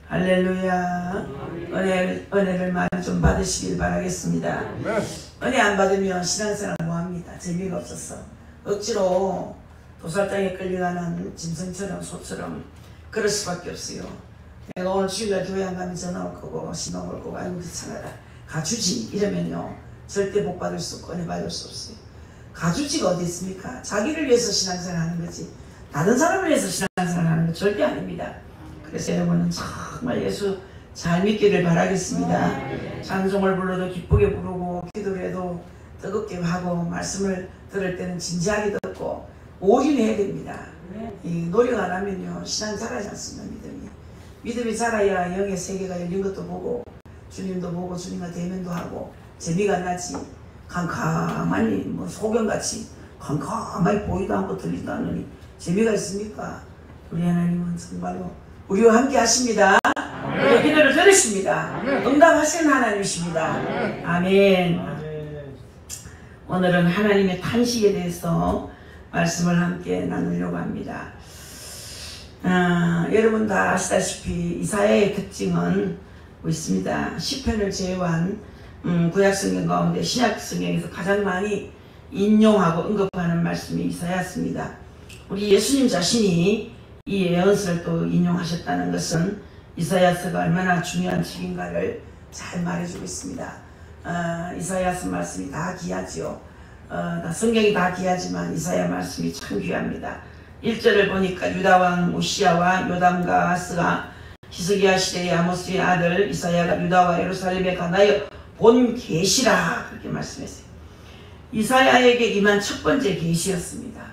할렐루야. 은혜를 많이 좀 받으시길 바라겠습니다. 은혜 안 받으면 신앙생활 뭐합니다. 재미가 없어서 억지로 도살장에 끌려가는 짐승처럼 소처럼 그럴 수밖에 없어요. 내가 오늘 주일날 교회 안 가면 전화 올 거고 신호 올 거고 아이고 귀찮아라 가주지 이러면요 절대 복 받을 수 없고 은혜 받을 수 없어요. 가주지가 어디 있습니까? 자기를 위해서 신앙생활 하는 거지 다른 사람을 위해서 신앙생활 하는 거 절대 아닙니다. 그래서 여러분은 정말 예수 잘 믿기를 바라겠습니다. 찬송을 불러도 기쁘게 부르고 기도를 해도 뜨겁게 하고 말씀을 들을 때는 진지하게 듣고 올인해야 됩니다. 이 노력 안 하면요 신앙 자라지 않습니다. 믿음이 자라야 영의 세계가 열린 것도 보고 주님도 보고 주님과 대면도 하고 재미가 나지. 캄캄하니 뭐 소경같이 캄캄하니 보이도 않고 들리도 않으니 재미가 있습니까? 우리 하나님은 정말로 우리와 함께 하십니다. 우리의 기도를 들으십니다. 응답하시는 하나님이십니다. 아멘. 오늘은 하나님의 탄식에 대해서 말씀을 함께 나누려고 합니다. 여러분 다 아시다시피 이사야의 특징은 뭐 있습니다. 시편을 제외한 구약성경 가운데 신약성경에서 가장 많이 인용하고 언급하는 말씀이 이사야였습니다. 우리 예수님 자신이 이 예언서를 또 인용하셨다는 것은 이사야서가 얼마나 중요한 책인가를 잘 말해주고 있습니다. 이사야서 말씀이 다 귀하지요. 성경이 다 귀하지만 이사야 말씀이 참 귀합니다. 1절을 보니까 유다왕 우시야와 요담과 아스가 히스기야 시대의 아모스의 아들 이사야가 유다와 예루살렘에 관하여 본 계시라 그렇게 말씀했어요. 이사야에게 임한 첫 번째 계시였습니다.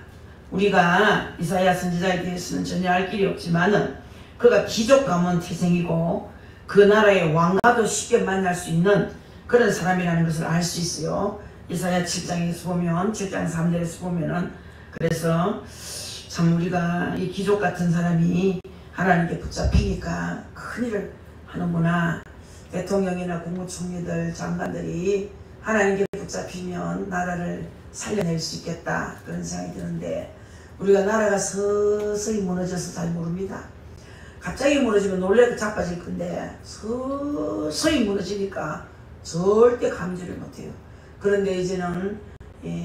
우리가 이사야 선지자에 대해서는 전혀 알 길이 없지만은 그가 귀족 가문 태생이고 그 나라의 왕가도 쉽게 만날 수 있는 그런 사람이라는 것을 알 수 있어요. 이사야 7장에서 보면 7장 3절에서 보면은 그래서 참 우리가 이 귀족 같은 사람이 하나님께 붙잡히니까 큰일을 하는구나. 대통령이나 국무총리들 장관들이 하나님께 붙잡히면 나라를 살려낼 수 있겠다 그런 생각이 드는데 우리가 나라가 서서히 무너져서 잘 모릅니다. 갑자기 무너지면 놀래고 자빠질 건데 서서히 무너지니까 절대 감지를 못해요. 그런데 이제는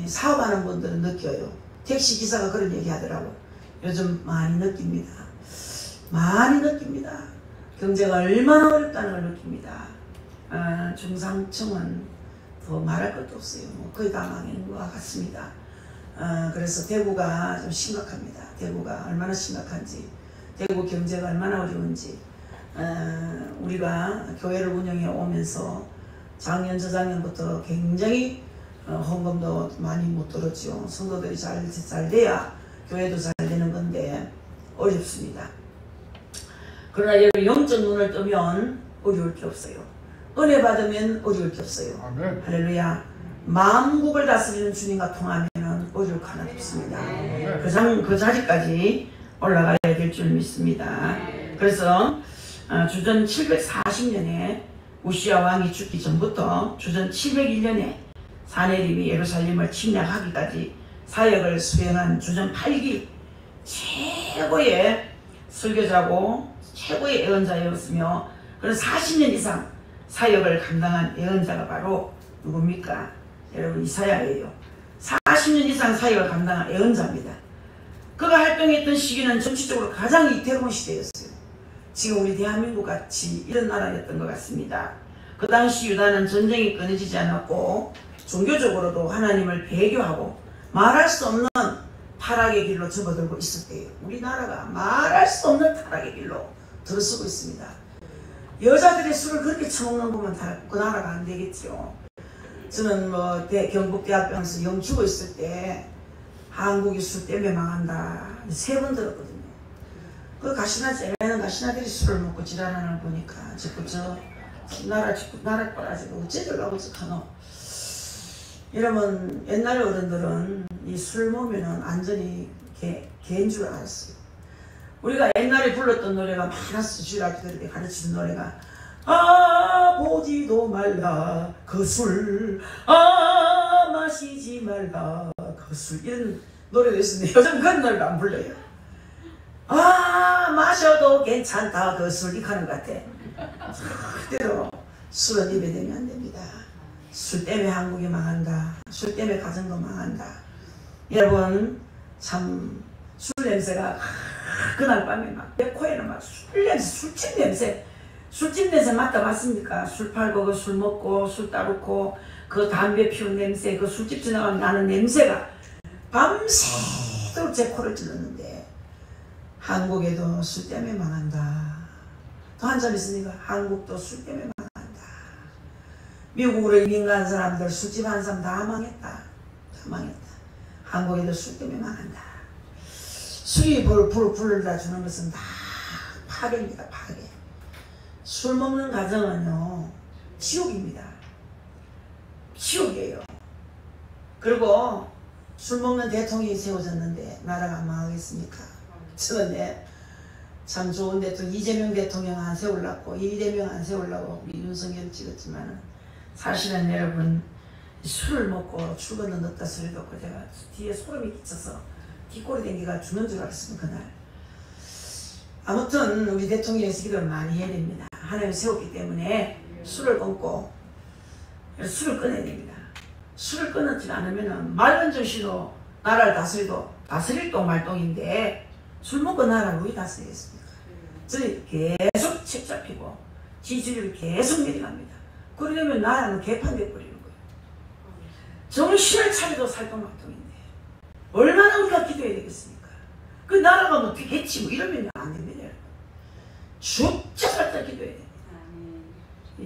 사업하는 분들은 느껴요. 택시기사가 그런 얘기 하더라고요. 요즘 많이 느낍니다. 많이 느낍니다. 경제가 얼마나 어렵다는 걸 느낍니다. 중상층은 더 말할 것도 없어요. 뭐 거의 다 망하는 것 같습니다. 그래서 대구가 좀 심각합니다. 대구가 얼마나 심각한지 대구 경제가 얼마나 어려운지 우리가 교회를 운영해 오면서 작년 저작년부터 굉장히 헌금도 많이 못 들었죠. 성도들이 잘 돼야 교회도 잘 되는 건데 어렵습니다. 그러나 여러분 영적 눈을 뜨면 어려울 게 없어요. 은혜 받으면 어려울 게 없어요. 아멘. 할렐루야. 만국을 다스리는 주님과 통하면 어려울 거 하나도 없습니다. 그 자리까지 올라가야 될 줄 믿습니다. 그래서 주전 740년에 우시야 왕이 죽기 전부터 주전 701년에 사내립이 예루살렘을 침략하기까지 사역을 수행한 주전 8기 최고의 설교자고 최고의 예언자였으며 그런 40년 이상 사역을 감당한 예언자가 바로 누굽니까? 여러분 이사야예요. 40년 이상 사역을 감당한 예언자입니다. 그가 활동했던 시기는 정치적으로 가장 이태로운 시대였어요. 지금 우리 대한민국 같이 이런 나라였던 것 같습니다. 그 당시 유다는 전쟁이 끊어지지 않았고 종교적으로도 하나님을 배교하고 말할 수 없는 타락의 길로 접어들고 있을 때예요. 우리나라가 말할 수 없는 타락의 길로 들어서고 있습니다. 여자들이 술을 그렇게 처먹는 것만 그 나라가 안 되겠죠. 저는 뭐 경북대학병원에서 영주고 있을 때 한국이 술 때문에 망한다 3번 들었거든요. 그 가시나들이 술을 먹고 지랄하는 걸 보니까 자꾸 나라 꼬라지고 어째들라고 하노. 여러분 옛날 어른들은 이 술 먹으면 안전히 개인 줄 알았어요. 우리가 옛날에 불렀던 노래가 많았어. 주일학교들에게 가르치는 노래가 보지도 말라 그 술 마시지 말라 그 술 이런 노래도 있었는데 요즘 그런 노래를 안 불러요. 아 마셔도 괜찮다 그 술 이카는 것 같아. 그대로 술은 입에 대면 안 됩니다. 술 때문에 한국이 망한다. 술 때문에 가정도 망한다. 여러분 참 술 냄새가 그날 밤에 막 내 코에는 막 술 냄새, 술집 냄새 맡아봤습니까? 술 팔고 그 술 먹고 술 따르고 그 담배 피운 냄새, 그 술집 지나가면 나는 냄새가 밤새도록 제 코를 찔렀는데 한국에도 술 때문에 망한다. 더 한 점 있으니까 한국도 술 때문에 망한다. 미국으로 이민 간 사람들 술집 한 사람 다 망했다. 다 망했다. 한국에도 술 때문에 망한다. 술이 불을 주는 것은 다 파괴입니다. 파괴. 술 먹는 가정은요 지옥입니다. 지옥이에요. 그리고 술 먹는 대통령이 세워졌는데 나라가 망하겠습니까? 저는 참 좋은 대통령 이재명 대통령 안 세우려고 이재명 안 세우려고 우리 윤석열 찍었지만은 사실은 여러분 술을 먹고 출근을 넣었다 소리 듣고 제가 뒤에 소름이 끼쳐서 뒷골이 댕기가 죽는 줄 알았습니다. 그날. 아무튼 우리 대통령에서 기도를 많이 해야 됩니다. 하나님 세웠기 때문에 술을 끊고 술을 끊어야 됩니다. 술을 끊었지 않으면 맑은 정신으로 나라를 다스릴 동 말동인데 술 먹고 나라를 우리 다스리겠습니까? 저희 계속 책 잡히고 지지율이 계속 내려갑니다. 그러려면 나라는 개판돼 버리는 거예요. 정신을 차려도 살동말동인데 얼마나 우리가 기도해야 되겠습니까? 그 나라가 뭐 되겠지 뭐 이러면 안 됩니다. 죽자 살짝 기도해야 됩니다.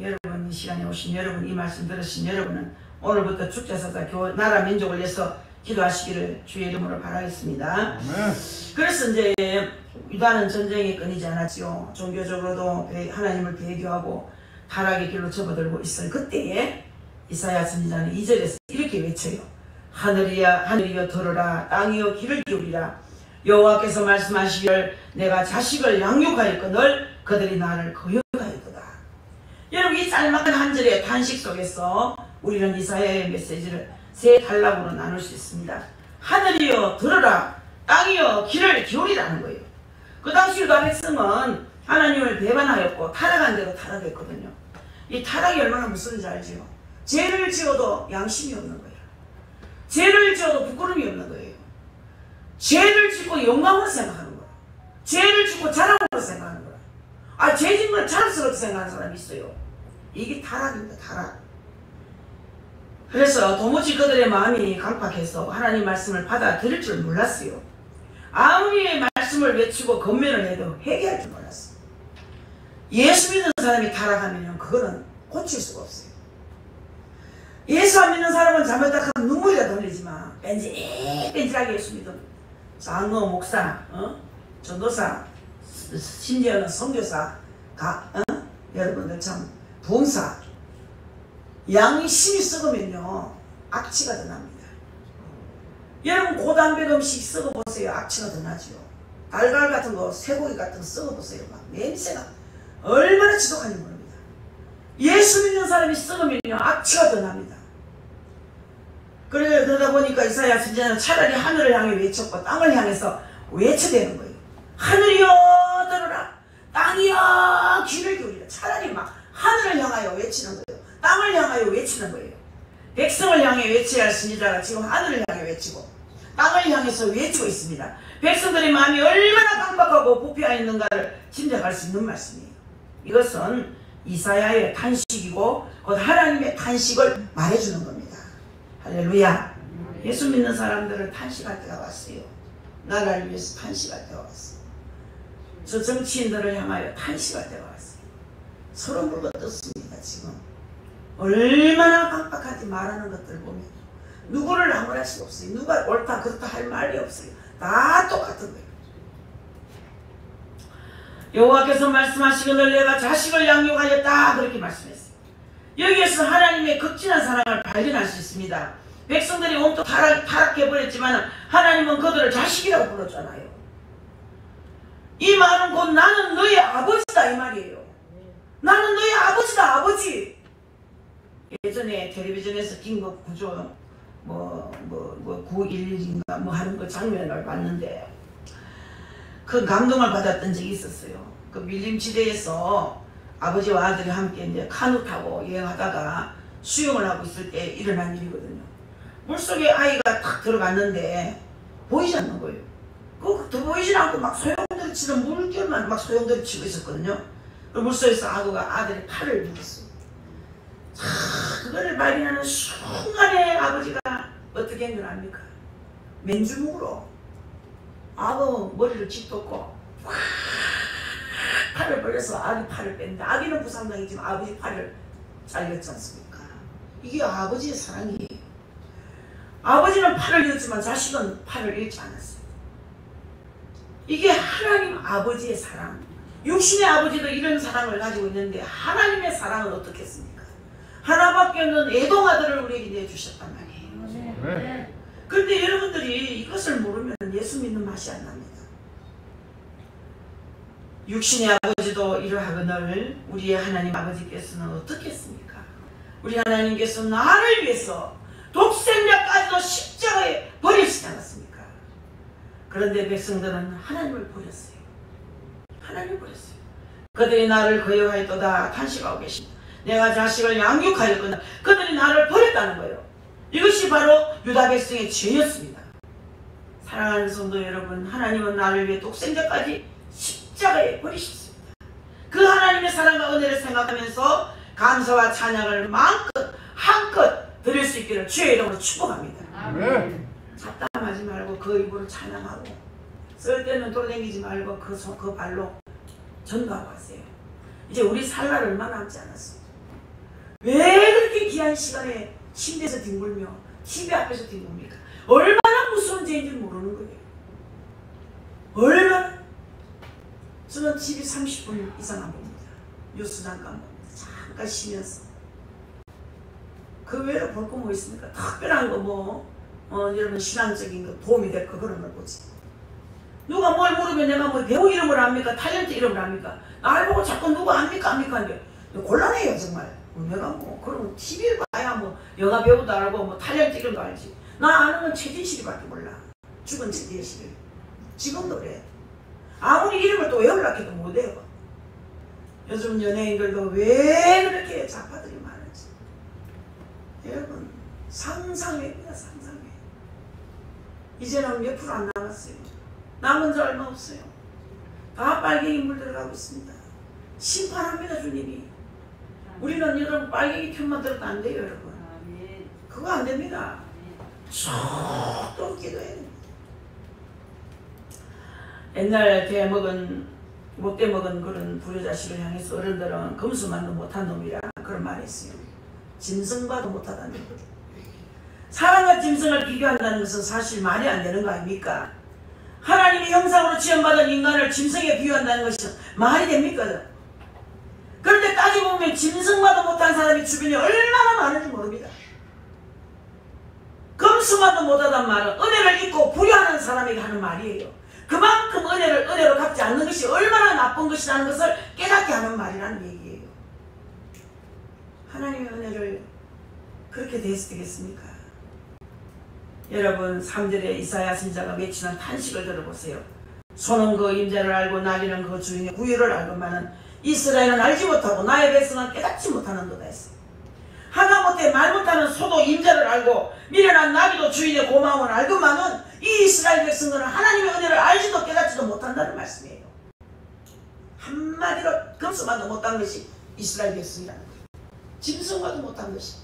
여러분 이 시간에 오신 여러분 이 말씀 들으신 여러분은 오늘부터 죽자 살짝 나라 민족을 위해서 기도하시기를 주의 이름으로 바라겠습니다. 그래서 이제 유다는 전쟁이 끊이지 않았지요. 종교적으로도 하나님을 배교하고 타락의 길로 접어들고 있을 그때에 이사야 선지자는 2절에서 이렇게 외쳐요. 하늘이여 들으라 땅이여 귀를 기울이라 여호와께서 말씀하시기를 내가 자식을 양육하였거늘 그들이 나를 거역하였도다. 여러분 이 짤막한 한 절의 탄식 속에서 우리는 이사야의 메시지를 세 단락으로 나눌 수 있습니다. 하늘이여 들으라 땅이여 귀를 기울이라는 거예요. 그 당시 유다 백성은 하나님을 배반하였고 타락한 대로 타락했거든요. 이 타락이 얼마나 무서운지 알죠? 죄를 지어도 양심이 없는 거예요. 죄를 지어도 부끄러움이 없는 거예요. 죄를 짓고 영광으로 생각하는 거예요. 죄를 짓고 자랑으로 생각하는 거예요. 아, 죄 짓는 걸 자랑스럽게 생각하는 사람이 있어요. 이게 타락입니다. 타락. 그래서 도무지 그들의 마음이 강팍해서 하나님 말씀을 받아들일 줄 몰랐어요. 아무리 말씀을 외치고 건면을 해도 회개할 줄 몰랐어요. 예수 믿는 사람이 타락하면 그거는 고칠 수가 없어요. 예수 안 믿는 사람은 잘못하면 눈물이라도 흘리지만 뺀질뺀질하게 예수 믿는 장로, 목사, 전도사, 심지어는 선교사, 여러분들 참 봉사, 양심이 썩으면요 악취가 더 납니다. 여러분 고단백 음식 썩어보세요. 악취가 더 나죠. 달걀 같은 거, 쇠고기 같은 거 썩어보세요. 막 냄새가 얼마나 지독한지 모릅니다. 예수 믿는 사람이 썩으면요 악취가 더 납니다. 그러다 보니까 이사야 선지자는 차라리 하늘을 향해 외쳤고 땅을 향해서 외쳐대는 거예요. 하늘이여 들으라 땅이여 귀를 기울이라. 차라리 막 하늘을 향하여 외치는 거예요. 땅을 향하여 외치는 거예요. 백성을 향해 외쳐야 할 선지자가 지금 하늘을 향해 외치고 땅을 향해서 외치고 있습니다. 백성들의 마음이 얼마나 강박하고 부패하여 있는가를 짐작할 수 있는 말씀이에요. 이것은 이사야의 탄식이고 곧 하나님의 탄식을 말해주는 겁니다. 할렐루야. 예수 믿는 사람들은 탄식할 때가 왔어요. 나라를 위해서 탄식할 때가 왔어요. 저 정치인들을 향하여 탄식할 때가 왔어요. 서로 물고 떴습니다. 지금 얼마나 깜빡하게 말하는 것들 보면 누구를 나무랄 수가 없어요. 누가 옳다 그렇다 할 말이 없어요. 다 똑같은 거예요. 여호와께서 말씀하시기를 내가 자식을 양육하였다 그렇게 말씀했어요. 여기에서 하나님의 극진한 사랑을 발견할 수 있습니다. 백성들이 온통 타락해버렸지만 하나님은 그들을 자식이라고 불렀잖아요. 이 말은 곧 나는 너의 아버지다 이 말이에요. 나는 너의 아버지다 아버지. 예전에 텔레비전에서 긴급 구조 911인가 뭐 하는 그 장면을 봤는데 큰 감동을 받았던 적이 있었어요. 그 밀림지대에서 아버지와 아들이 함께 이제 카누 타고 여행하다가 수영을 하고 있을 때 일어난 일이거든요. 물속에 아이가 탁 들어갔는데 보이지 않는 거예요. 더 보이지 않고 막 소용돌이 치는 물결만 막 소용돌이 치고 있었거든요. 그 물속에서 아들의 팔을 물었어요. 그거를 발견하는 순간에 아버지가 어떻게 한 줄 압니까? 맨주먹으로 아구 머리를 짚었고 팔을 벌려서 아기 팔을 뺐는데 아기는 부상당했지만 아버지 팔을 잘렸지 않습니까? 이게 아버지의 사랑이에요. 아버지는 팔을 잃었지만 자식은 팔을 잃지 않았어요. 이게 하나님 아버지의 사랑. 육신의 아버지도 이런 사랑을 가지고 있는데 하나님의 사랑은 어떻겠습니까? 하나밖에 없는 애동아들을 우리에게 내주셨단 말이에요. 그런데 여러분들이 이것을 모르면 예수 믿는 맛이 안 납니다. 육신의 아버지도 이러하거늘 우리의 하나님 아버지께서는 어떻겠습니까? 우리 하나님께서 나를 위해서 독생자까지도 십자가에 버리시지 않았습니까? 그런데 백성들은 하나님을 버렸어요. 하나님을 버렸어요. 그들이 나를 거역하였도다 탄식하고 계십니다. 내가 자식을 양육하였거나 그들이 나를 버렸다는 거예요. 이것이 바로 유다 백성의 죄였습니다. 사랑하는 성도 여러분, 하나님은 나를 위해 독생자까지 십자가에 버리셨습니다. 그 하나님의 사랑과 은혜를 생각하면서 감사와 찬양을 마음껏 한껏 드릴 수 있기를 주의 이름으로 축복합니다. 잡담하지 말고 그 입으로 찬양하고 쓸 때는 돌아다니지 말고 그 발로 전가하고 하세요. 이제 우리 살 날 얼마 남지 않았어요. 왜 그렇게 귀한 시간에 침대에서 뒹굴며 TV 앞에서 뒹굽니까? 얼마나 무서운 죄인지 모르는 거예요. 얼마나. 저는 TV 30분 이상 안 봅니다. 뉴스 잠깐 봅니다. 잠깐 쉬면서. 그 외로 볼 거 뭐 있습니까? 특별한 거 여러분 신앙적인 거 도움이 될 거 그런 걸 보지. 누가 뭘 물으면 내가 뭐 배우 이름을 압니까? 탤런트 이름을 압니까? 나를 보고 자꾸 누가 압니까? 하는데 곤란해요 정말. 내가 그럼 TV를 봐야 영화 배우도 알고 탤런트 이름도 알지. 나 아는 건 최진실이밖에 몰라. 죽은 최진실. 지금도 그래. 아무리 이름을 또 외우려고 해도 못해요. 요즘 연예인들도 왜 그렇게 자파들이 많은지. 여러분 상상해요. 상상해. 이제는 몇 프로 안 남았어요. 남은 지 얼마 없어요. 다 빨갱이 물 들어가고 있습니다. 심판합니다 주님이. 우리는 여러분 빨갱이 편만 들어도 안 돼요 여러분. 그거 안 됩니다. 쭉 기도해야 됩니다. 옛날 못돼 먹은 그런 불효자식을 향해서 어른들은 금수만도 못한 놈이라 그런 말이 있어요. 짐승봐도 못하다는 거죠. 사람과 짐승을 비교한다는 것은 사실 말이 안 되는 거 아닙니까? 하나님의 형상으로 지음받은 인간을 짐승에 비유한다는 것이 말이 됩니까? 그런데 따지고 보면 짐승봐도 못한 사람이 주변에 얼마나 많은지 모릅니다. 금수만도 못하단 말은 은혜를 잊고 부여하는 사람에게 하는 말이에요. 그만큼 은혜를 은혜로 갚지 않는 것이 얼마나 나쁜 것이라는 것을 깨닫게 하는 말이라는 얘기예요. 하나님의 은혜를 그렇게 대해서 되겠습니까? 여러분 3절에 이사야 선지자가 외치는 탄식을 들어보세요. 소는 그 임자를 알고 나귀는 그 주인의 구유를 알고만은 이스라엘은 알지 못하고 나의 백성은 깨닫지 못하는도다 했어요. 하다못해 말 못하는 소도 임자를 알고 미련한 나귀도 주인의 고마움을 알고만은 이 이스라엘 백성들은 하나님의 은혜를 알지도 깨닫지도 못한다는 말씀이에요. 한마디로 금수만도 못한 것이 이스라엘 백성이라는 거예요. 짐승과도 못한 것이.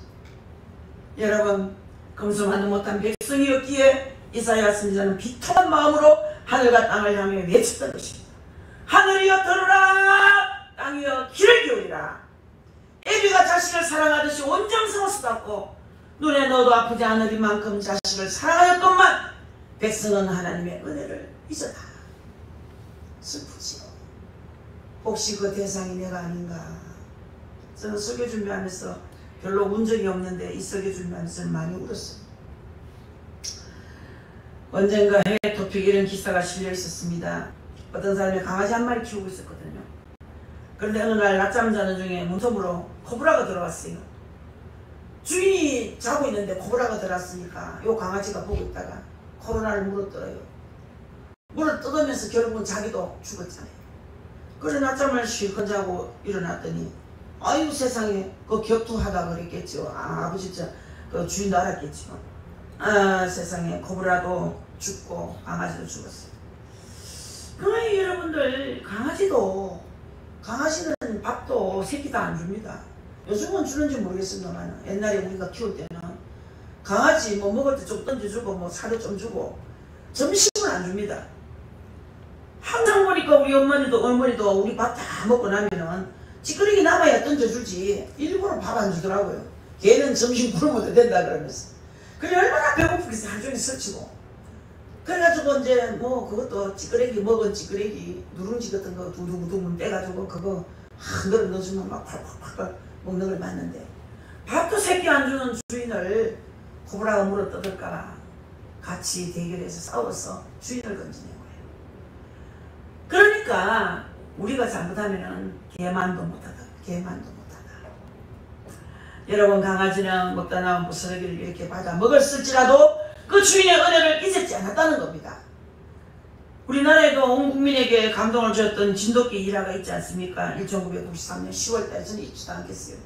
여러분 금수만도 못한 백성이었기에 이사야 선지자는 비통한 마음으로 하늘과 땅을 향해 외쳤던 것입니다. 하늘이여 들으라, 땅이여 귀를 기울이라. 애비가 자식을 사랑하듯이 온정성을 쏟았고 눈에 넣어도 아프지 않으리만큼 자식을 사랑하였건만 백성은 하나님의 은혜를 잊었다. 슬프지요. 혹시 그 대상이 내가 아닌가. 저는 설교 준비하면서 별로 운 적이 없는데 이 설교 준비하면서 많이 울었어요. 언젠가 해외 토픽 이런 기사가 실려 있었습니다. 어떤 사람이 강아지 한 마리 키우고 있었거든요. 그런데 어느 날 낮잠 자는 중에 문틈으로 코브라가 들어왔어요. 주인이 자고 있는데 코브라가 들어왔으니까 요 강아지가 보고 있다가 코로나를 물었더래요. 물을 뜯으면서 결국은 자기도 죽었잖아요. 그래 낮잠을 실컷 자고 일어났더니 아유 세상에 그 격투하다 그랬겠죠. 아버지 그 주인도 알았겠죠. 아 세상에 코브라도 죽고 강아지도 죽었어요. 그러니 여러분들 강아지는 밥도 새끼 다 안 줍니다. 요즘은 주는지 모르겠습니다만 옛날에 우리가 키울 때는 강아지 뭐 먹을 때 좀 던져주고 뭐 사료 좀 주고 점심을 안 줍니다. 항상 보니까 우리 어머니도 우리 밥 다 먹고 나면은 찌끄레기 남아야 던져주지 일부러 밥 안 주더라고요. 걔는 점심 굶어도 된다 그러면서. 그래 얼마나 배고프겠어. 하루 종일 설치고. 그래가지고 이제 뭐 그것도 찌끄레기 먹은 찌끄레기 누룽지 같은 거 두둥두둥 빼가지고 그거 한 그릇 넣어주면 막 팍팍팍 먹는 걸 봤는데 밥도 새끼 안 주는 주인을 코브라가 물어 뜯을까 같이 대결해서 싸워서 주인을 건지는 거예요. 그러니까 우리가 잘못하면은 개만도 못하다. 여러분 강아지는 먹다 남은 부스러기를 이렇게 받아 먹었을지라도 그 주인의 은혜를 잊었지 않았다는 겁니다. 우리나라에도 온 국민에게 감동을 주었던 진돗개 일화가 있지 않습니까? 1993년 10월달에 저는 잊지도 않겠어요.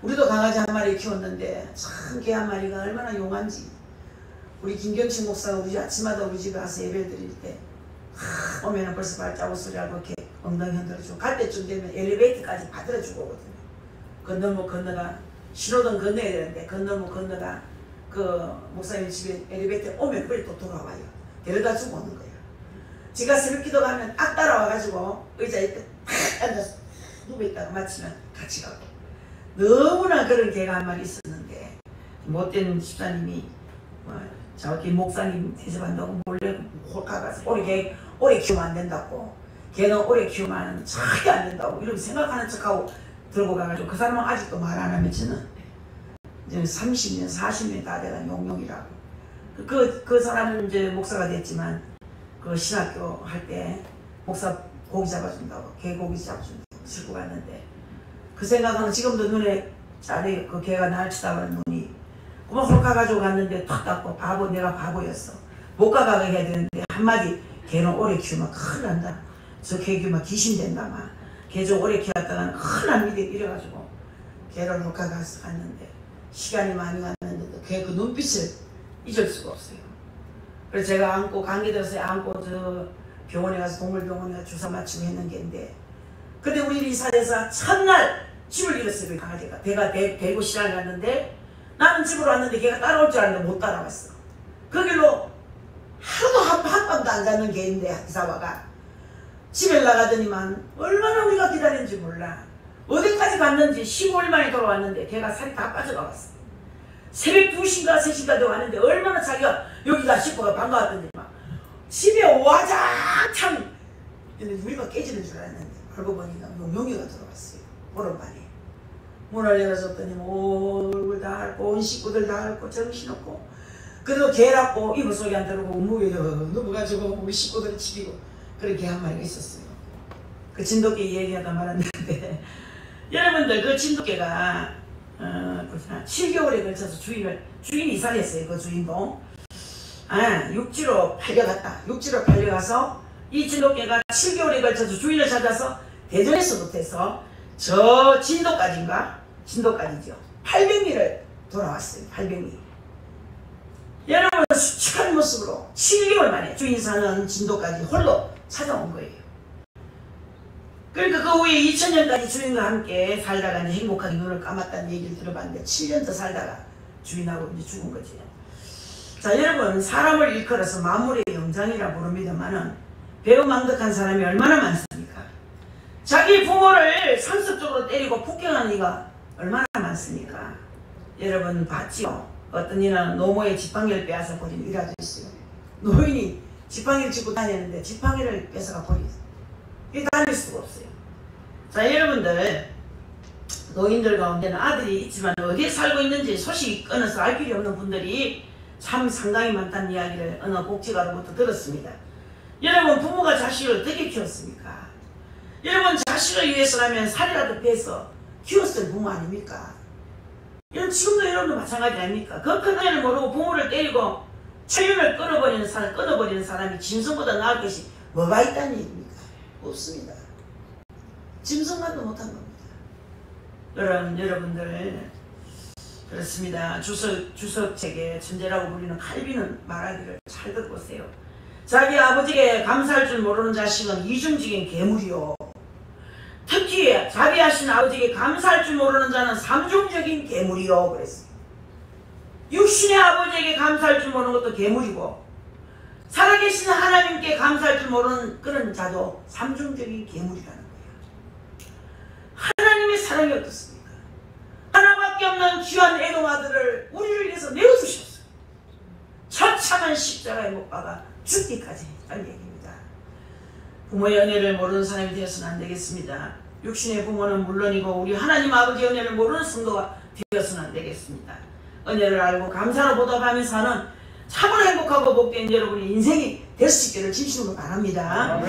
우리도 강아지 한 마리 키웠는데 참 개 한 마리가 얼마나 용한지. 우리 김경식 목사가 우리 아침마다 우리 집에 와서 예배 드릴 때 오면은 벌써 발자국 소리하고 이렇게 엉덩이 흔들어주고 갈 때쯤 되면 엘리베이터까지 받들어주고 오거든요. 건너면 건너가 신호등 건너야 되는데 건너가 그 목사님 집에 엘리베이터 오면 빨리 또 돌아와요. 데려다 주고 오는 거예요. 제가 새벽 기도 가면 딱 따라와가지고 의자에 탁 앉아서 누워있다가 마치면 같이 가고. 너무나 그런 개가 한 마리 있었는데 못된 집사님이 저기 목사님 대접한다고 몰래 가서 오래 키우면 안 된다고. 걔는 오래 키우면 절대 안 된다고 이렇게 생각하는 척하고 들고 가가지고 그 사람은 아직도 말 안 하면 저는 이제 30년 40년 다 돼간 용용이라고. 그 사람은 이제 목사가 됐지만 그 신학교 할 때 목사 고기 잡아준다고 개 고기 잡아준다고 들고 갔는데 그 생각하면 지금도 눈에 짜리 그 개가 날 치다보는 눈이 그만 홀 가가지고 갔는데 탁 닫고 내가 바보였어. 못 가가게 해야 되는데 한마디 개는 오래 키우면 큰일 난다. 저 개 키우면 귀신 된다 막. 개 좀 오래 키웠다가는 큰일 납니다 이래가지고 개를 홀 가서 갔는데 시간이 많이 갔는데도 개 그 눈빛을 잊을 수가 없어요. 그래서 제가 안고 감기 들어서 안고 저 병원에 가서 동물병원에 가서 주사 맞추고 했는 게인데 근데 우리 이사해서 첫날 집을 잃었어요. 강아지가 배가 대구 시장에 갔는데 나는 집으로 왔는데 걔가 따라올 줄 알았는데 못 따라왔어. 그 길로 하루도 한밤도 안 자는 개인데 이사와가 집에 나가더니만 얼마나 우리가 기다렸는지 몰라. 어디까지 갔는지 15일 만에 돌아왔는데 걔가 살이 다 빠져가 왔어. 새벽 2시인가 3시인가 되어 왔는데 얼마나 자기가 여기다 싶어가 반가웠던지 막 집에 와장창 우리가 깨지는 줄 알았는데 알고 보니까 용용이가 들어왔어요. 오랜만에 문을 열어줬더니 얼굴 다 앓고 온 식구들 다 앓고 정신없고 그래도 개라고 이불 속에 안 들어오고 무게 넘어가지고 우리 식구들을 치리고 그런 개 한 마리가 있었어요. 그 진돗개 얘기하다 말았는데 여러분들 그 진돗개가 7개월에 걸쳐서 주인이 이사를 했어요. 그 주인도 육지로 팔려가서 이 진돗개가 7개월에 걸쳐서 주인을 찾아서 대전에서부터 해서 저 진도까지죠. 800리를 돌아왔어요. 800리. 여러분 수척한 모습으로 7개월 만에 주인 사는 진도까지 홀로 찾아온 거예요. 그러니까 그 후에 2000년까지 주인과 함께 살다가 이제 행복하게 눈을 감았다는 얘기를 들어봤는데 7년 더 살다가 주인하고 이제 죽은 거지. 자 여러분 사람을 일컬어서 만물의 영장이라 부릅니다만은 배은망덕한 사람이 얼마나 많습니까? 자기 부모를 상습적으로 때리고 폭행하는 이가 얼마나 많습니까? 여러분 봤지요? 어떤 이는 노모의 지팡이를 빼앗아 버린 일화도 있어요. 노인이 지팡이를 짚고 다녔는데 지팡이를 뺏어가 버렸어요. 이게 다닐 수가 없어요. 자 여러분들 노인들 가운데는 아들이 있지만 어디에 살고 있는지 소식이 끊어서 알 필요 없는 분들이 참 상당히 많다는 이야기를 어느 복지가로부터 들었습니다. 여러분 부모가 자식을 어떻게 키웠습니까? 여러분 자식을 위해서라면 살이라도 빼서 키웠을 부모 아닙니까? 여러분 지금도 여러분도 마찬가지 아닙니까? 그 큰 애를 모르고 부모를 때리고 체윤을 끊어버리는 사람이 짐승보다 나을 것이 뭐가 있다는 얘기입니까? 없습니다. 짐승만도 못한 겁니다. 여러분들 그렇습니다. 주석책에 천재라고 불리는 칼빈은 말하기를 잘 들어보세요. 자기 아버지에게 감사할 줄 모르는 자식은 이중적인 괴물이요. 특히 자비하신 아버지에게 감사할 줄 모르는 자는 삼중적인 괴물이요. 그랬어요. 육신의 아버지에게 감사할 줄 모르는 것도 괴물이고, 살아계신 하나님께 감사할 줄 모르는 그런 자도 삼중적인 괴물이라는 거예요. 하나님의 사랑이 어떻습니까? 하나밖에 없는 귀한 애동 아들을 우리를 위해서 내어주셨어요. 처참한 십자가에 못 박아 죽기까지 했다는 얘기입니다. 부모의 은혜를 모르는 사람이 되어서는 안 되겠습니다. 육신의 부모는 물론이고 우리 하나님 아버지의 은혜를 모르는 성도가 되어서는 안 되겠습니다. 은혜를 알고 감사로 보답하며 사는 참으로 행복하고 복된 여러분의 인생이 될 수 있기를 진심으로 바랍니다.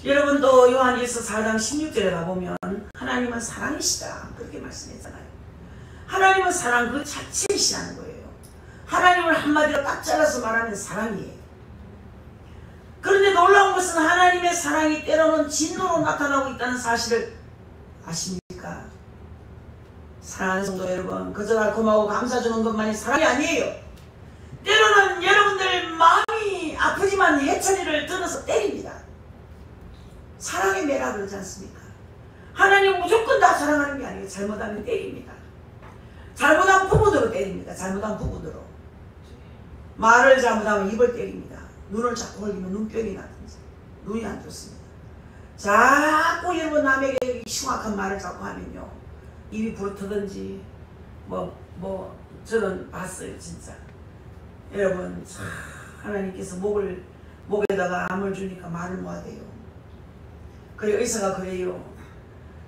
여러분 또 요한일서 4장 16절에 가보면 하나님은 사랑이시다 그렇게 말씀했잖아요. 하나님은 사랑 그 자체이시라는 거예요. 하나님을 한마디로 딱 잘라서 말하면 사랑이에요. 그런데 놀라운 것은 하나님의 사랑이 때로는 진노로 나타나고 있다는 사실을 아십니까? 사랑하는 성도 여러분, 그저 달콤하고 감사주는 것만이 사랑이 아니에요. 때로는 여러분들 마음이 아프지만 해처리를 들어서 때립니다. 사랑의 매라 그러지 않습니까? 하나님 무조건 다 사랑하는 게 아니에요. 잘못하면 때립니다. 잘못한 부분으로 때립니다. 잘못한 부분으로. 말을 잘못하면 입을 때립니다. 눈을 자꾸 흘리면 눈병이 나든지. 눈이 안 좋습니다. 자꾸 여러분 남에게 흉악한 말을 자꾸 하면요, 입이 부르트든지 저는 봤어요. 진짜 여러분 하나님께서 목에다가 암을 주니까 말을 못하대요. 그래 의사가 그래요.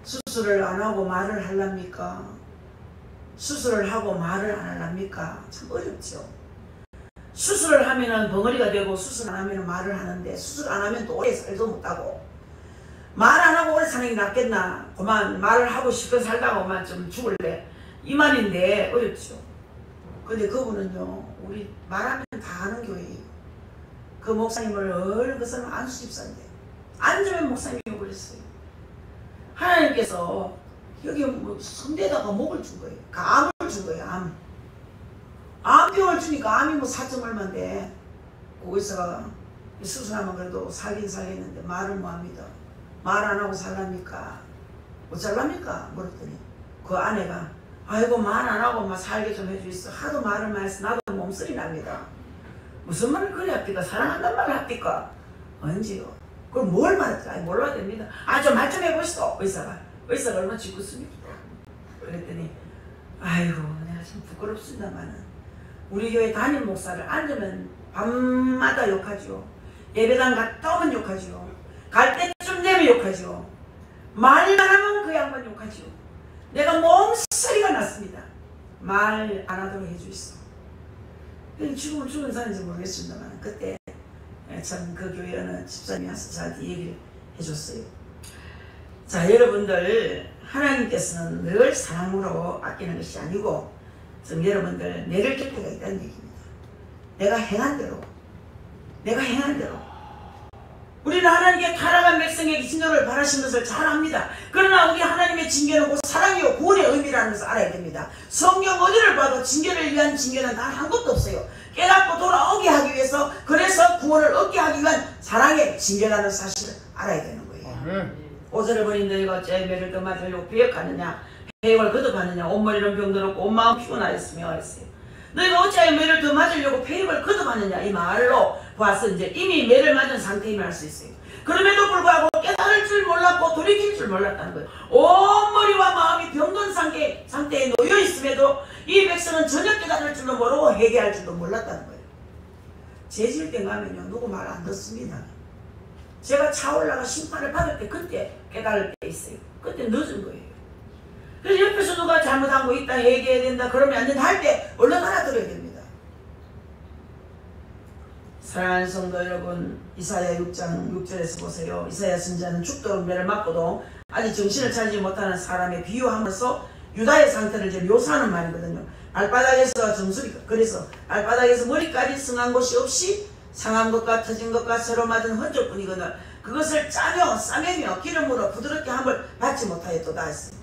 수술을 안 하고 말을 하랍니까? 수술을 하고 말을 안 하랍니까? 참 어렵죠. 수술을 하면은 벙어리가 되고 수술 안 하면 말을 하는데, 수술 안 하면 또 오래 살도 못하고, 말 안 하고 오래 사는 게 낫겠나? 그만 말을 하고 싶어 살다가 그만 좀 죽을래, 이 말인데 어렵죠. 근데 그분은요, 우리 말하면 다 하는 교회예요. 그 목사님을 그 사람 안수 집사인데 앉으면 목사님이 그랬어요. 하나님께서 여기 성대에다가 목을 준 거예요. 암을 준 거예요. 암병을 주니까 암이 4점 얼마인데 거기서가 수술하면 그래도 살긴 살겠는데 말을 못합니다. 말 안 하고 살랍니까? 못 살랍니까? 물었더니 그 아내가 아이고 말 안 하고 막 살게 좀 해주있어. 하도 말을 많이 해서 나도 몸쓰리 납니다. 무슨 말을 그래 합니까? 사랑한단 말을 합니까? 언제요? 그럼 뭘 말할지 몰라야 됩니다. 좀 말 좀 해보시오. 의사가 얼마나 짓궂습니까? 그랬더니 아이고 내가 참 부끄럽습니다만은 우리 교회 담임 목사를 앉으면 밤마다 욕하죠. 예배당 갔다 오면 욕하죠. 갈 때쯤 되면 욕하죠. 말만 하면 그 양반 욕하죠. 내가 몸서리가 났습니다. 말 안 하도록 해주있어. 지금은 죽은 사람인지 모르겠습니다만 그때 참 그 교회 어느 집사님이 와서 저한테 얘기를 해줬어요. 자, 여러분들 하나님께서는 늘 사랑으로 아끼는 것이 아니고 좀 여러분들 내릴 곁에가 있다는 얘기입니다. 내가 행한 대로 우리는 하나님께 타락한 백성에게 진노를 바라신 것을 잘 압니다. 그러나 우리 하나님의 징계는 곧 사랑이요 구원의 의미라는 것을 알아야 됩니다. 성경 어디를 봐도 징계를 위한 징계는 단 한 것도 없어요. 깨닫고 돌아오게 하기 위해서, 그래서 구원을 얻게 하기 위한 사랑의 징계라는 사실을 알아야 되는 거예요. 오절을 버린 너희가 어찌하여 매를 더 맞으려고 배역하느냐, 배역을 거듭하느냐, 온머리는 병들었고 온 마음 피곤하였으며 했어요. 너희가 어찌하여 매를 더 맞으려고 배역을 거듭하느냐, 이 말로 봐서 이제 이미 매를 맞은 상태임을 알 수 있어요. 그럼에도 불구하고 깨달을 줄 몰랐고 돌이킬 줄 몰랐다는 거예요. 온 머리와 마음이 병든 상태에 놓여 있음에도 이 백성은 전혀 깨달을 줄도 모르고 회개할 줄도 몰랐다는 거예요. 죄질 때 가면요 누구 말 안 듣습니다. 제가 차올라가 심판을 받을 때 그때 깨달을 때 있어요. 그때 늦은 거예요. 그래서 옆에서 누가 잘못한 거 있다, 얘기해야 된다, 그러면 안 된다 할 때 얼른 알아들어야 됩니다. 사랑하는 성도 여러분, 이사야 6장 6절에서 보세요. 이사야 선지자는 죽도록 매를 맞고도 아직 정신을 차리지 못하는 사람의 비유함으로써 유다의 상태를 이제 묘사하는 말이거든요. 발바닥에서 정수리, 그래서 발바닥에서 머리까지 성한 곳이 없이 상한 것과 터진 것과 서로 맞은 흔적뿐이거늘 그것을 짜며 싸매며 기름으로 부드럽게 함을 받지 못하였도다 했어.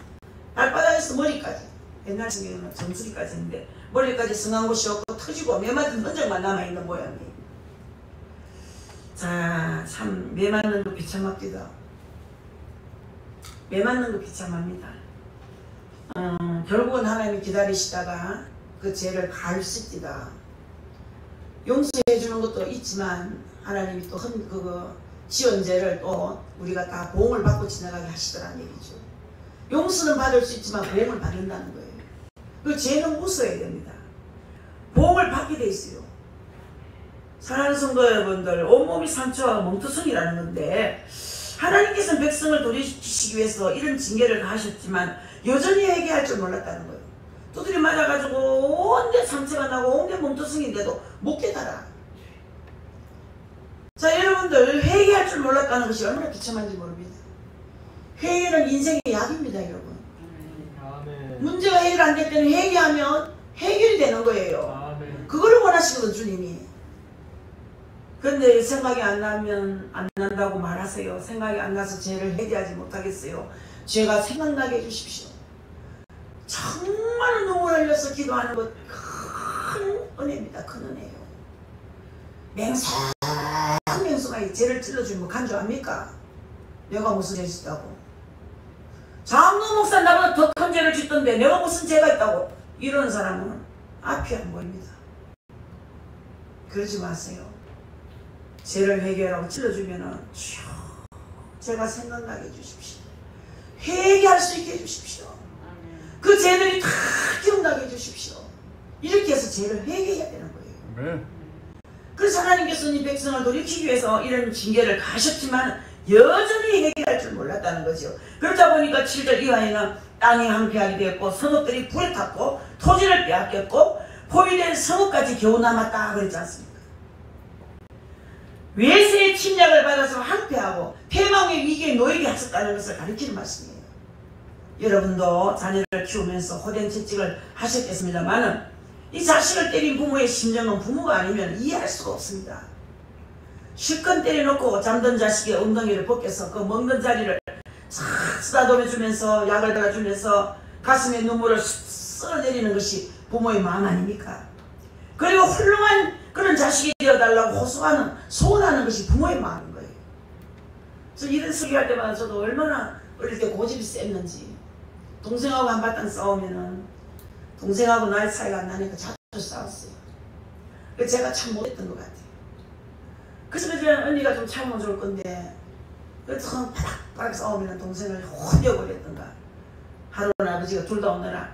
발바닥에서 머리까지, 옛날 성경에는 정수리까지 했는데 머리까지 성한 곳이 없고 터지고 매맞은 흔적만 남아있는 모양이에요. 자, 참 매맞는 거 비참합니다. 매맞는 거 비참합니다. 결국은 하나님이 기다리시다가 그 죄를 가르십니다. 용서해 주는 것도 있지만 하나님이 또 그거 지은 죄를 또 우리가 다 보응을 받고 지나가게 하시더라는 얘기죠. 용서는 받을 수 있지만 보응을 받는다는 거예요. 그 죄는 웃어야 됩니다. 보응을 받게 돼 있어요. 사랑하는 성도 여러분들, 온몸이 상처와 몸투성이라는 건데 하나님께서는 백성을 돌이키시기 위해서 이런 징계를 가하셨지만 여전히 회개할 줄 몰랐다는 거예요. 두드려 맞아가지고 온데 상처가 나고 온데 몸투성인데도 못 깨달아. 자, 여러분들 회개할 줄 몰랐다는 것이 얼마나 비참한지 모릅니다. 회개는 인생의 약입니다, 여러분. 아멘. 문제가 해결 안 될 때는 회개하면 해결이 되는 거예요. 아멘. 그걸 원하시거든, 주님이. 그런데 생각이 안 나면 안 난다고 말하세요. 생각이 안 나서 죄를 회개하지 못하겠어요. 죄가 생각나게 해주십시오. 정말 눈물 흘려서 기도하는 것 큰 은혜입니다. 큰 은혜예요. 맹수가 죄를 찔러주면 간주합니까? 내가 무슨 죄 짓다고? 장로 목사 나보다 더 큰 죄를 짓던데 내가 무슨 죄가 있다고? 이런 사람은 앞이 안 보입니다. 그러지 마세요. 죄를 회개하라고 찔러주면은 제가 생각나게 해주십시오. 회개할 수 있게 해주십시오. 그 죄들이 다 기억나게 해주십시오. 이렇게 해서 죄를 회개해야 되는 거예요. 그래서 하나님께서는 이 백성을 돌이키기 위해서 이런 징계를 가하셨지만 여전히 회개할 줄 몰랐다는 거죠. 그러다 보니까 7절 이하에는 땅이 황폐하게 되었고 성읍들이 불에 탔고 토지를 빼앗겼고 포위된 성읍까지 겨우 남았다 그랬지 않습니까? 외세의 침략을 받아서 황폐하고 패망의 위기에 놓이게 하셨다는 것을 가리키는 말씀이에요. 여러분도 자녀를 키우면서 호된 채찍을 하셨겠습니다만 이 자식을 때린 부모의 심정은 부모가 아니면 이해할 수가 없습니다. 실컷 때려놓고 잠든 자식의 엉덩이를 벗겨서 그 먹는 자리를 싹 쓰다듬어주면서 약을 달아주면서 가슴에 눈물을 쓸어내리는 것이 부모의 마음 아닙니까? 그리고 훌륭한 그런 자식이 되어달라고 호소하는 소원하는 것이 부모의 마음인 거예요. 그래서 이런 소리할 때마다 저도 얼마나 어릴 때 고집이 셌는지 동생하고 한바탕 싸우면은 동생하고 나이 차이가 안 나니까 자주 싸웠어요. 그래서 제가 참 못했던 것 같아요. 그래서 그때 언니가 좀 참아줄 건데 그래서 바닥바닥 싸우면 동생을 혼겨버렸던가. 하루는 아버지가 둘 다 오느라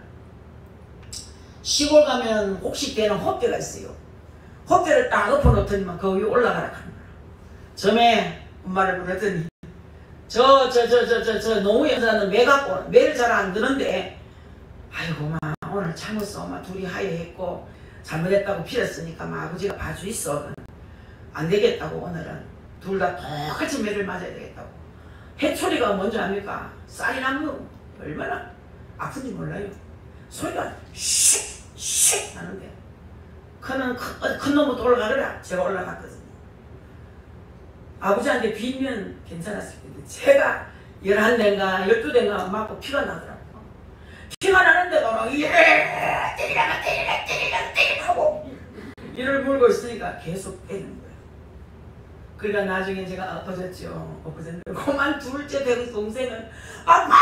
시골 가면 옥식되는 헛개가 있어요. 헛개를 딱 엎어놓더니만 그 위에 올라가라 하는 거야. 점에 엄마를 부르더니 저 노무 여자는 매 갖고 매를 잘 안 드는데 아이고 마 오늘 참았어. 엄마 둘이 하야했고 잘못했다고 빌었으니까 마 아버지가 봐주 있어. 안 되겠다고 오늘은 둘 다 똑같이 매를 맞아야 되겠다고. 해초리가 뭔지 압니까? 쌀이 나무 얼마나 아픈지 몰라요. 소리가 슉슉 하는데 큰 놈부터 올라가더라. 제가 올라갔거든요. 아버지한테 비면 괜찮았을 텐데 제가 11대인가 12대인가 맞고 피가 나더라고. 피가 나는데도 막 때리라 하고 이를 물고 있으니까 계속 때리는 거예요. 그러니까 나중에 제가 엎어졌죠. 엎어졌는데 그만 둘째 되는 동생은 엄마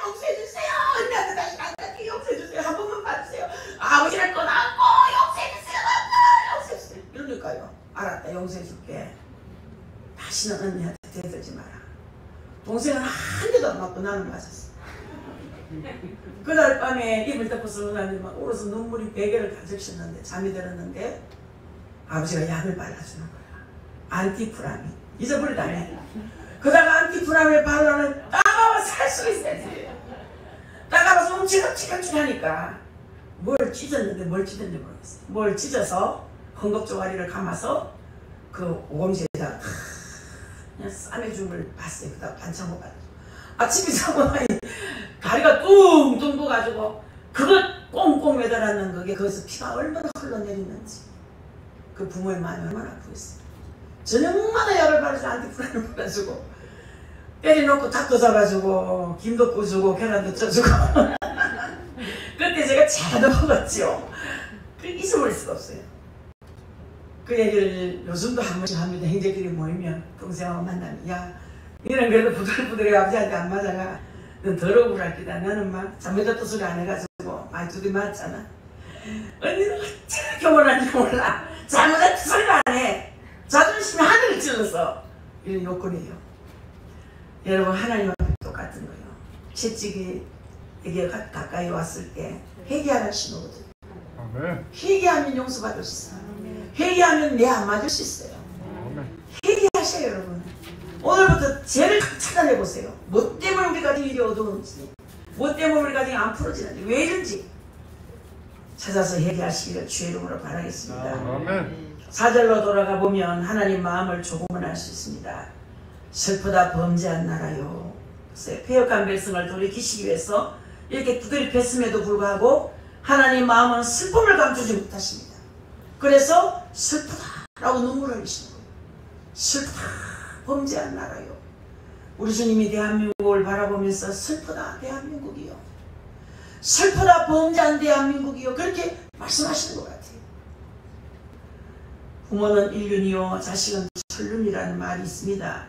용서해주세요. 언니한테 다시 안 갈게 용서해주세요. 한 번만 봐주세요. 아버지를 또 낳고 용서해주세요. 엄마 용서해주세요. 이러니까요. 알았다 용서해줄게. 다시는 언니한테 대들지 마라. 동생은 한 대도 안 맞고 나는 맞았어. 그날 밤에 입을 덮어서 나니 막 울어서 눈물이 베개를 가득 셨는데 잠이 들었는데 아버지가 약을 발라주는 거야. 안티프라민. 잊어버리다네. 그다가 안티프라민을 바르면 따가워 살 수 있어야지. 따가워서 움찔움찔움찔하니까 뭘 찢었는데 뭘 찢었는지 모르겠어요. 뭘 찢어서 헝겊조가리를 감아서 그 오금지에다가 그냥 싸매준 걸 봤어요. 그다가 반찬 못 받았어. 아침에 자고나니 다리가 뚱뚱 부어가지고 그것 꽁꽁 매달았는 그게 거기서 피가 얼마나 흘러내리는지 그 부모의 마음이 얼마나 아프겠어요. 저녁마다 약을 바르지 안티프라는 발라주고 때려놓고 닭도 잡아주고 김도 구주고 계란도 쪄주고 그때 제가 잘 먹었죠. 그 잊어버릴 수가 없어요. 그 얘기를 요즘도 한 번씩 합니다. 형제끼리 모이면 동생하고 만나면 야 너는 그래도 부들부들해 아버지한테 안 맞아가 넌 더러우라 기다. 너는 막 잘못했던 소리 안 해가지고 많이 두대 맞잖아. 언니는 어찌나 교만한지 몰라. 잘못했던 소리를 안 해. 자존심이 하늘을 찔러서 이런 요건이에요. 여러분 하나님 앞에 똑같은 거예요. 채찍에게 가까이 왔을 때 회개하라 신호거든요. 회개하면 용서받을 수 있어요. 회개하면 내 안 맞을 수 있어요. 회개하셔요 여러분. 오늘부터 죄를 찾아내보세요. 뭐 때문에 우리가 일이 어두운지, 뭐 때문에 우리가 지금 안 풀어지는지, 왜 이런지 찾아서 회개하시기를 주의 이름으로 바라겠습니다. 4절로 돌아가 보면 하나님 마음을 조금은 알 수 있습니다. 슬프다 범죄한 나라요. 패역한 백성을 돌이키시기 위해서 이렇게 두드려 팼음에도 불구하고 하나님 마음은 슬픔을 감추지 못하십니다. 그래서 슬프다라고 눈물을 흘리시는 거예요. 슬프다 범죄한 나라요. 우리 주님이 대한민국을 바라보면서 슬프다 대한민국이요. 슬프다 범죄한 대한민국이요. 그렇게 말씀하시는 것 같아요. 부모는 일륜이요 자식은 천륜이라는 말이 있습니다.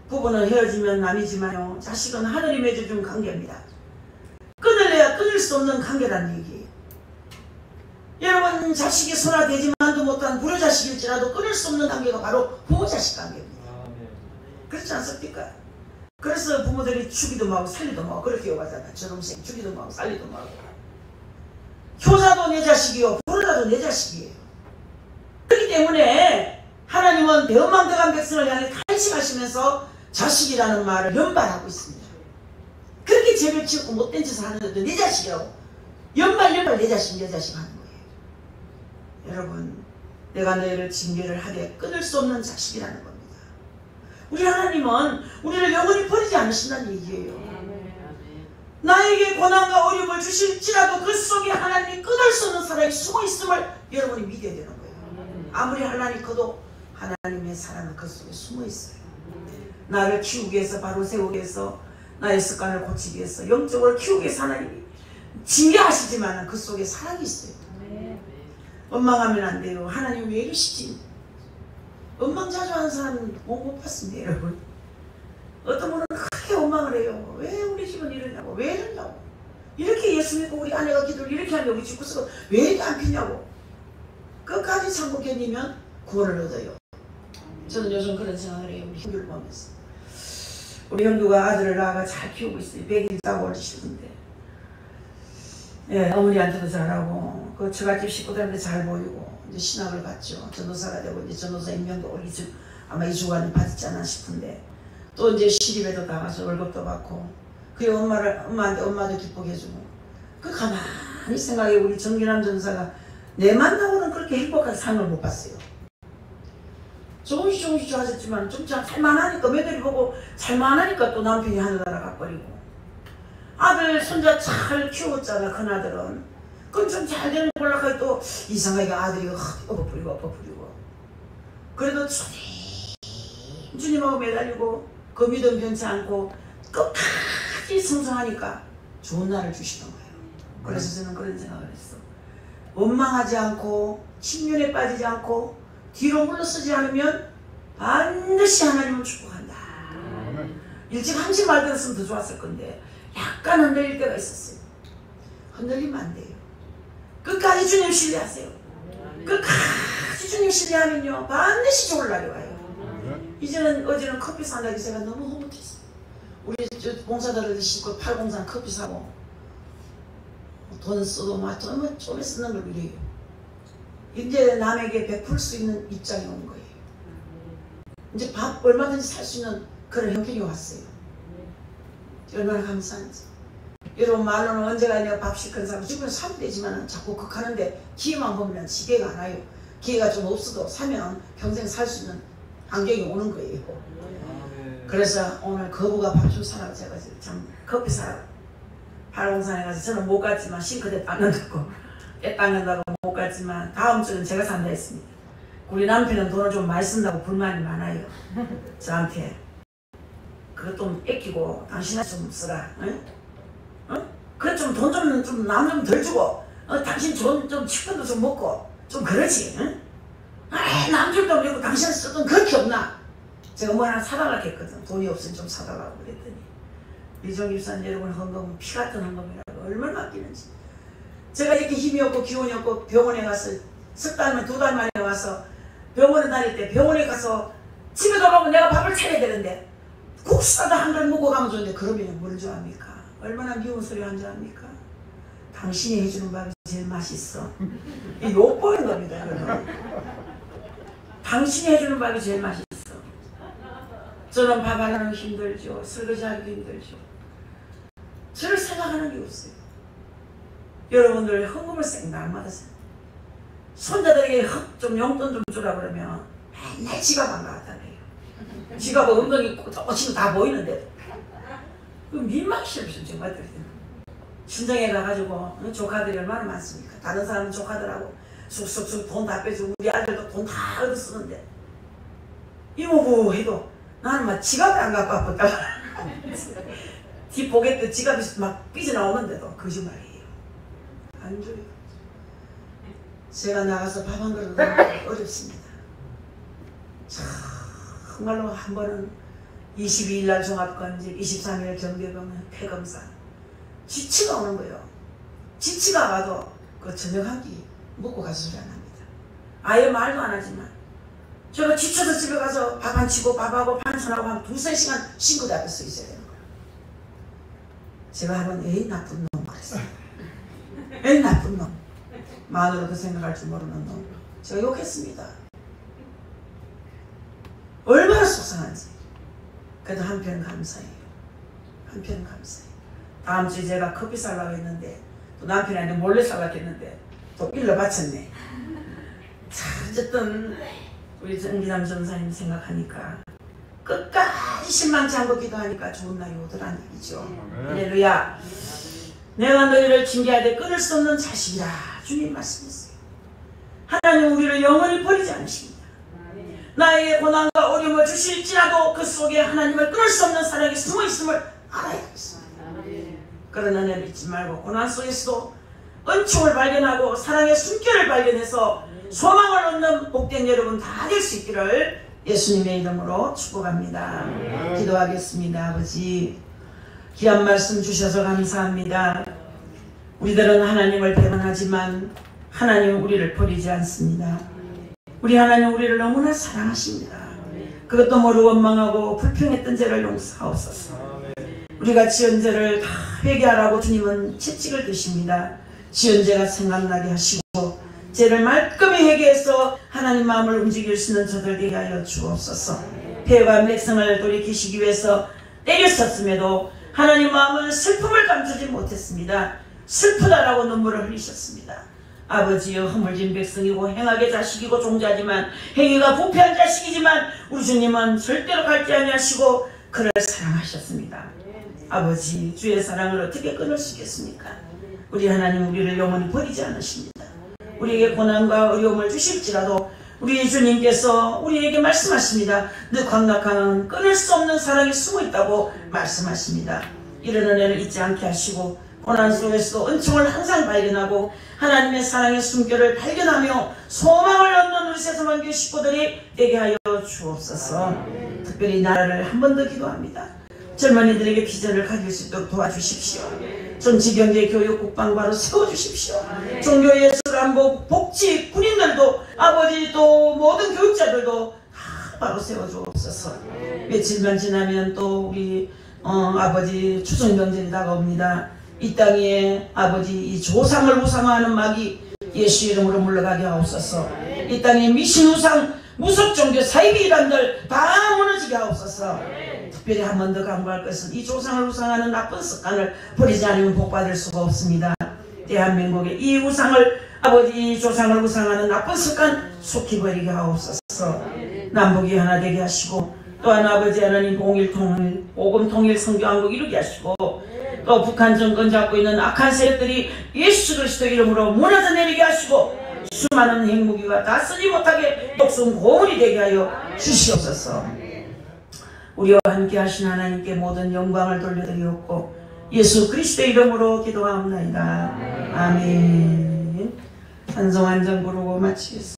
부부는 헤어지면 남이지만요 자식은 하늘이 맺어준 관계입니다. 끊을래야 끊을 수 없는 관계라는 얘기예요. 여러분 자식이 손아 대지만도 못한 불효자식일지라도 끊을 수 없는 관계가 바로 부모자식 관계입니다. 그렇지 않습니까? 그래서 부모들이 죽이도 마고 살리도 마고 그렇게 욕하잖아요. 저놈생 죽이도 마고 살리도 마고. 효자도 내 자식이요 불효자도 내 자식이에요. 그렇기 때문에 하나님은 배은망덕한 백성을 향해 탄식하시면서 자식이라는 말을 연발하고 있습니다. 그렇게 죄를 지었고 못된 짓을 하는데도 내 자식이라고 연발 내 자식 하는 거예요. 여러분 내가 너희를 징계를 하되 끊을 수 없는 자식이라는 겁니다. 우리 하나님은 우리를 영원히 버리지 않으신다는 얘기예요. 나에게 고난과 어려움을 주실지라도 그 속에 하나님이 끊을 수 없는 사랑이 숨어있음을 여러분이 믿어야 되는 거예요. 아무리 하나님 커도 하나님의 사랑은 그 속에 숨어있어요. 나를 키우기 위해서 바로 세우기 위해서 나의 습관을 고치기 위해서 영적으로 키우기 위해서 하나님이 징계하시지만 그 속에 사랑이 있어요. 원망하면 안 돼요. 하나님 왜 이러시지? 원망 자주 하는 사람은 못 봤습니다 여러분. 어떤 분은 크게 원망을 해요. 왜 우리 집은 이러냐고 왜 이러냐고 이렇게 예수 믿고 우리 아내가 기도를 이렇게 하면 우리 집 구석은 왜 이렇게 안 피냐고 끝까지 참고 견디면 구원을 얻어요. 저는 요즘 그런 생각을 해요. 우리 형규를 보면서 우리 형규가 아들을 낳아가 잘 키우고 있어요. 100일 짜고 올리시던데 예, 어머니한테도 잘하고 그 처갓집 식구들한테 잘 보이고 이제 신학을 갔죠. 전도사가 되고 이제 전도사 임명도 우리 집 아마 이주관이 받지 않나 싶은데 또 이제 시립에도 나가서 월급도 받고 그 엄마한테 엄마도 기쁘게 해주고 그 가만히 생각해 우리 정기남 전사가 내 만나고는 그렇게 행복한 삶을 못 봤어요. 조금씩 좋아졌지만 좀 살만하니까 며느리 보고 살만하니까 또 남편이 하늘나라 가버리고 아들 손자 잘 키웠잖아. 큰아들은 그건 좀 잘 되는 걸로 또 이상하게 아들이 엎어버리고 그래도 주님하고 매달리고 그 믿음 변치 않고 끝까지 성성하니까 좋은 날을 주시던 거예요. 그래서 저는 그런 생각을 했어. 원망하지 않고 침륜에 빠지지 않고 뒤로 물러서지 않으면 반드시 하나님은 축복한다. 일찍 한시 말 들었으면 더 좋았을 건데 약간 흔들릴 때가 있었어요. 흔들리면 안 돼요. 끝까지 주님 신뢰하세요. 끝까지 주님 신뢰하면요 반드시 좋은 날이 와요. 이제는 어제는 커피 산다기 제가 너무 허무했어요. 우리 봉사자들 싣고 팔공산 커피 사고 돈 써도 막 돈을 좀에 쓰는 걸 이래요. 이제 남에게 베풀 수 있는 입장이 온 거예요. 이제 밥 얼마든지 살 수 있는 그런 형편이 왔어요. 얼마나 감사한지. 여러분 말로는 언제가 내가 밥 시큰 사람 주변에 사면 되지만 자꾸 극하는데 기회만 보면 기회가 안 와요. 기회가 좀 없어도 사면 평생 살 수 있는 환경이 오는 거예요. 그래서 오늘 거부가 밥 좀 사라고 제가 참 커피 사라고 팔공산에 가서 저는 못 갔지만 싱크대 닦는다고 애 닦는다고 못 갔지만 다음 주는 제가 산다 했습니다. 우리 남편은 돈을 좀 많이 쓴다고 불만이 많아요. 저한테. 그것 좀 아끼고 당신은 좀 쓰라. 그래 좀 돈 좀 남 좀 덜 주고 당신 좀 치킨도 좀 먹고 좀 그러지. 남 줄 돈 내고 당신은 쓰던 그렇게 없나? 제가 뭐 하나 사달라고 했거든. 돈이 없으면 좀 사달라고 그랬더니 이종 집사님 여러분 헌금은 피 같은 헌금이라고 얼마나 아끼는지. 제가 이렇게 힘이 없고 기운이 없고 병원에 가서 석 달 만에 2달 만에 와서 병원에 다닐 때 병원에 가서 집에 돌아오면 내가 밥을 차려야 되는데 국수라도 한 그릇 먹고 가면 좋은데 그러면 뭘 줄 압니까? 얼마나 미운 소리 한 줄 압니까? 당신이 해주는 밥이 제일 맛있어. 이 욕보는 겁니다. 여러분. 당신이 해주는 밥이 제일 맛있어. 저는 밥 하려면 힘들죠. 설거지하기도 힘들죠. 저를 생각하는 게 없어요. 여러분들 헌금을 생각마다 손자들에게 좀 용돈 좀 주라 그러면 맨날 지갑 안 갖다 내요. 지갑 엉덩이 꼬치도 다 보이는데도. 민망이 싫으시죠 정말. 친정에 가가지고 조카들이 얼마나 많습니까? 다른 사람은 조카들하고 쑥쑥쑥 돈 다 빼주고 우리 아들도 돈 다 얻어 쓰는데 이모부 해도 나는 막 지갑을 안 갖고 왔다. 뒷 포켓에 지갑이 막 삐져나오는데도 거짓말이에요. 안 줘요. 제가 나가서 밥 한 그릇 먹기 어렵습니다. 정말로 한 번은 22일 날 종합건직, 23일 경비검 폐검사 지치가 오는 거예요. 지치가 와도 그 저녁 한 끼 먹고 가서 소리 안 합니다. 아예 말도 안 하지만 제가 지쳐서 집에 가서 밥 안 치고 밥하고 반찬하고 한 2~3시간 싱크대 앞에 서 있어야 되는 거예요. 제가 한번 에이 나쁜 놈 그랬어요. 에이 나쁜 놈. 마누라 그 생각할 줄 모르는 놈. 제가 욕했습니다. 얼마나 속상한지. 그래도 한편 감사해요. 한편 감사해요. 다음 주에 제가 커피 살라고 했는데 또 남편한테 몰래 살라고 했는데 또 일러 바쳤네. 자, 어쨌든 우리 정기남 전사님 생각하니까 끝까지 실망치 않고 기도하니까 좋은 날이 오더란 얘기죠. 할렐루야. 내가 너희를 징계하되 끊을 수 없는 자식이라 주님 말씀했어요. 하나님 우리를 영원히 버리지 않으십니다. 나에게 고난과 어려움을 주실지라도 그 속에 하나님을 끊을 수 없는 사랑이 숨어있음을 알아야겠습니다. 그런 은혜를 잊지 말고 고난 속에서도 은총을 발견하고 사랑의 숨결을 발견해서 소망을 얻는 복된 여러분 다 될 수 있기를 예수님의 이름으로 축복합니다. 기도하겠습니다. 아버지 귀한 말씀 주셔서 감사합니다. 우리들은 하나님을 배반하지만 하나님은 우리를 버리지 않습니다. 우리 하나님 우리를 너무나 사랑하십니다. 그것도 모르고 원망하고 불평했던 죄를 용서하옵소서. 우리가 지은 죄를 다 회개하라고 주님은 채찍을 드십니다. 지은 죄가 생각나게 하시고 죄를 말끔히 회개해서 하나님 마음을 움직일 수 있는 저들 되게 하여 주옵소서. 폐허한 백성을 돌이키시기 위해서 때렸었음에도 하나님 마음은 슬픔을 감추지 못했습니다. 슬프다라고 눈물을 흘리셨습니다. 아버지여 허물진 백성이고 행악의 자식이고 종자지만 행위가 부패한 자식이지만 우리 주님은 절대로 갈지 아니하시고 그를 사랑하셨습니다. 아버지 주의 사랑을 어떻게 끊을 수 있겠습니까? 우리 하나님 우리를 영원히 버리지 않으십니다. 우리에게 고난과 어려움을 주실지라도 우리 주님께서 우리에게 말씀하십니다. 너 광락강은 끊을 수 없는 사랑이 숨어있다고 말씀하십니다. 이런 은혜를 잊지 않게 하시고 고난 속에서도 은총을 항상 발견하고 하나님의 사랑의 숨결을 발견하며 소망을 얻는 우리 세상만교 식구들이 되게 하여 주옵소서. 특별히 나라를 한 번 더 기도합니다. 젊은이들에게 비전을 가질 수 있도록 도와주십시오. 정치, 경제, 교육, 국방 바로 세워주십시오. 종교, 예술, 안보, 복지, 군인들도 아버지 또 모든 교육자들도 다 바로 세워주옵소서. 며칠만 지나면 또 우리 아버지 추석명절이 다가옵니다. 이 땅에 아버지 이 조상을 우상화하는 막이 예수 이름으로 물러가게 하옵소서. 이 땅에 미신우상 무속종교 사이비 이란들 다 무너지게 하옵소서. 특별히 한 번 더 강구할 것은 이 조상을 우상하는 나쁜 습관을 버리지 않으면 복받을 수가 없습니다. 대한민국의 이 우상을 아버지 조상을 우상하는 나쁜 습관 속히 버리게 하옵소서. 남북이 하나 되게 하시고 또한 아버지 하나님 공일통일 복음통일 성교한국 이루게 하시고 또 북한 정권 잡고 있는 악한 세력들이 예수 그리스도 이름으로 무너져 내리게 하시고 수많은 행무기가 다 쓰지 못하게 목숨 고문이 되게 하여 주시옵소서. 우리와 함께 하신 하나님께 모든 영광을 돌려드리옵고 예수 그리스도의 이름으로 기도하옵나이다. 아멘. 찬송 한 장 부르고 마치겠습니다.